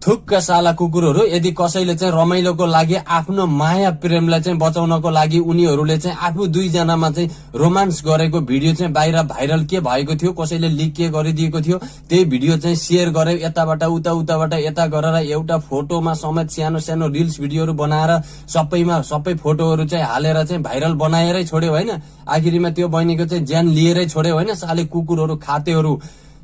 थुक्क साला कुकुरहरू। यदि कसैले चाहिँ रमाइलोको लागि आफ्नो माया प्रेमलाई चाहिँ बचाउनको लागि उनीहरूले चाहिँ आफू दुईजनामा चाहिँ रोमान्स गरेको भिडियो चाहिँ बाहिर भाइरल के भएको थियो, कसैले लिक के गरिदिएको थियो, त्यही भिडियो चाहिँ शेयर गरे यताबाट उता उताबाट यता गरेर एउटा फोटोमा समेत सानो सानो रिल्स भिडियोहरू बनाएर सबै फोटोहरू चाहिँ हालेर चाहिँ भाइरल बनाएरै छोड्यो होइन। आखिरीमा त्यो बहिनीको चाहिँ ज्यान लिएरै छोड्यो होइन। साले कुकुरहरू खातेहरू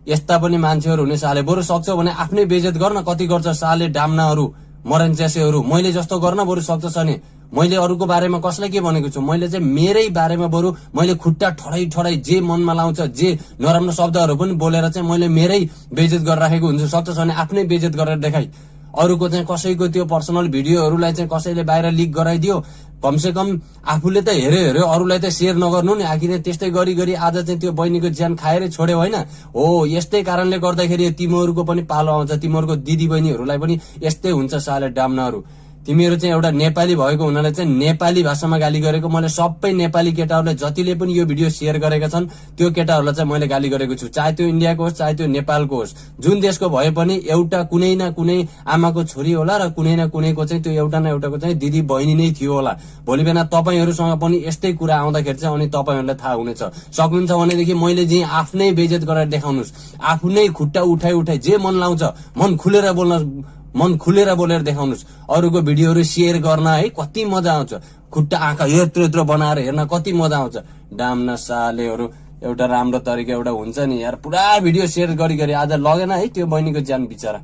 यस्ता पनि मान्छेहरू हुने। साले बरु सक्छौ भने आफ्नै बेइज्जत गर्न, कति गर्छ साले डाम्नाहरू मरनच्यासेहरू। मैले जस्तो गर्न बरु सक्छ नि। मैले अरूको बारेमा कसलाई के भनेको छु, मैले चाहिँ मेरै बारेमा बरु मैले खुट्टा ठडाई जे मनमा लाउँछ, जे नराम्रो शब्दहरू पनि बोलेर चाहिँ मैले मेरै बेइज्जत गरिराखेको हुन्छु। सक्छ भने आफ्नै बेइज्जत गरेर देखाइ। अरूको चाहिँ कसैको त्यो पर्सनल भिडियोहरूलाई चाहिँ कसैले बाहिर लिक गराइदियो, कमसे कम आफूले त हेऱ्यो अरूलाई त शेयर नगर्नु नि। आखिर त्यस्तै गरी आज चाहिँ त्यो बहिनीको ज्यान खाएरै छोड्यो होइन। हो यस्तै कारणले गर्दाखेरि तिमीहरूको पनि पालो आउँछ, तिमीहरूको दिदी बहिनीहरूलाई पनि यस्तै हुन्छ साले डाम्नाहरू। तिमीहरू चाहिँ एउटा नेपाली भएको हुनाले चाहिँ नेपाली भाषामा गाली गरेको। मैले सबै नेपाली केटाहरूलाई जतिले पनि यो भिडियो शेयर गरेका छन् त्यो केटाहरूलाई चाहिँ मैले गाली गरेको छु। चाहे त्यो इन्डियाको होस् चाहे त्यो नेपालको होस्, जुन देशको भए पनि एउटा कुनै न कुनै आमाको छोरी होला र कुनै न कुनैको चाहिँ त्यो एउटा न एउटाको चाहिँ दिदी बहिनी नै थियो होला। भोलि बिहान तपाईहरूसँग पनि यस्तै कुरा आउँदाखेरि चाहिँ अनि तपाईहरूलाई थाहा हुनेछ। सक्नुहुन्छ भनेदेखि मैले चाहिँ आफ्नै बेइज्जत गरेर देखाउनुहोस्, आफ्नै खुट्टा उठाइ जे मन लाउँछ मन खुलेर बोलेर देखाउनुहोस्। अरूको भिडियोहरू शेयर गर्न है कति मजा आउँछ, खुट्टा आँखा यत्रो बनाएर हेर्न कति मजा आउँछ। डाम्ना सालेहरू एउटा राम्रो तरिका एउटा हुन्छ नि यार, पुरा भिडियो शेयर गरी आज लगेन है त्यो बहिनीको ज्यान बिचरा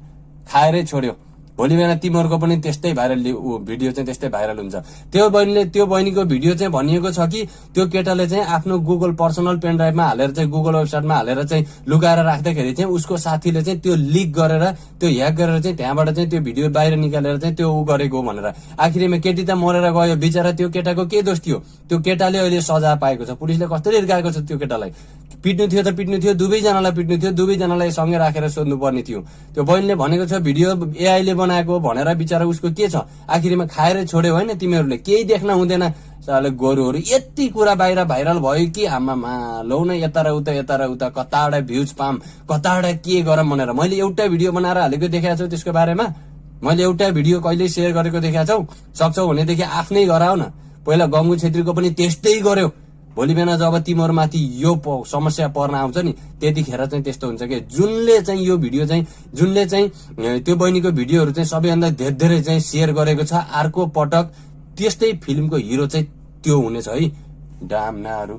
खाएरै छोड्यो। भोलि बिहान तिमीहरूको पनि त्यस्तै भाइरल भिडियो चाहिँ त्यस्तै भाइरल हुन्छ। त्यो बहिनीको भिडियो चाहिँ भनिएको छ कि त्यो केटाले चाहिँ आफ्नो गुगल पर्सनल पेन ड्राइभमा हालेर चाहिँ गुगल वेबसाइटमा हालेर चाहिँ लुकाएर राख्दाखेरि चाहिँ उसको साथीले चाहिँ त्यो लिक गरेर त्यो ह्याक गरेर चाहिँ त्यहाँबाट चाहिँ त्यो भिडियो बाहिर निकालेर चाहिँ त्यो ऊ गरेको हो भनेर। आखिरमा केटी त मरेर गयो बिचरा, त्यो केटाको के दोष थियो? त्यो केटाले अहिले सजाय पाएको छ। पुलिसले कसरी हिर्काएको छ त्यो केटालाई? पिट्नु थियो त पिट्नु थियो, दुवैजनालाई पिट्नु थियो, दुवैजनालाई सँगै राखेर सोध्नु पर्ने थियो। त्यो बहिनीले भनेको छ भिडियो एआईले बनाएको भनेर बिचरा उसको के छ? आखिरमा खाएर छोड्यो होइन तिमीहरूले, केही देख्न हुँदैन साले गोरुहरू। यति कुरा बाहिर भाइरल भयो कि आमामा लौ न यता र उता कताडा भ्युज पाम, कताडा के गरम भनेर। मैले एउटा भिडियो बनाएर हालेको देखाएको छु त्यसको बारेमा, मैले एउटा भिडियो कहिले शेयर गरेको देखाएको छौ? सक्छौ भनेदेखि आफ्नै गराउ न। पहिला गङ्गु छेत्रीको पनि त्यस्तै गर्यो। भोलि बिहान जब तिमीहरूमाथि यो समस्या पर्न आउँछ नि त्यतिखेर चाहिँ त्यस्तो हुन्छ कि जुनले चाहिँ यो भिडियो चाहिँ त्यो बहिनीको भिडियोहरू चाहिँ सबैभन्दा धेरै चाहिँ शेयर गरेको छ, अर्को पटक त्यस्तै फिल्मको हिरो चाहिँ त्यो हुनेछ है डाम्नाहरू।